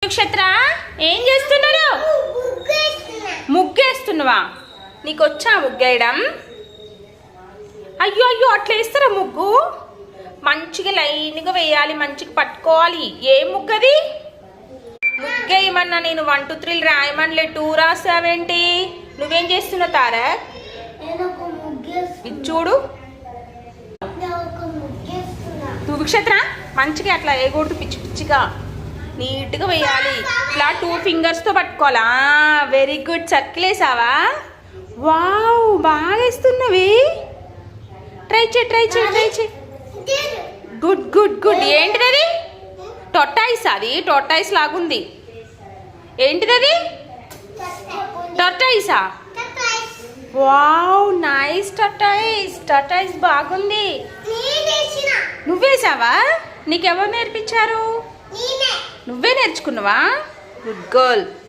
నక్షత్ర ఏం చేస్తున్నారు? ముగ్గేస్తున్నావా? నీకు వచ్చా ముగ్గేయడం? అయ్యో అయ్యో అట్లా వేస్తారా ముగ్గు? మంచిగా లైన్గా వేయాలి, మంచిగా పట్టుకోవాలి. ఏ ముగ్గది? ముగ్గేయమన్నా నేను 1 2 3 రాయమనిలే 2 రాసావేంటి? నువ్వేం చేస్తున్నావు తారక్? ఇది చూడు. నక్షత్ర మంచిగా అట్లా వేయకూడదు, పిచ్చి పిచ్చిగా నీట్గా వేయాలి. ఇట్లా 2 ఫింగర్స్తో పట్టుకోవాలా? Very good. చక్కిలేసావా? వావ్, బాగా వేస్తున్నవి. ట్రై చేయి. Good good good. ఏంటిది అది? టొటాయిస్. అది టొటాయిస్ లాగుంది. ఏంటిది అది? టొటాయిసా? Wow, nice. టొటాయిస్ బాగుంది. నువ్వేసావా? నీకెవరు నేర్పించారు? నువ్వే నేర్చుకున్నావా? Good girl.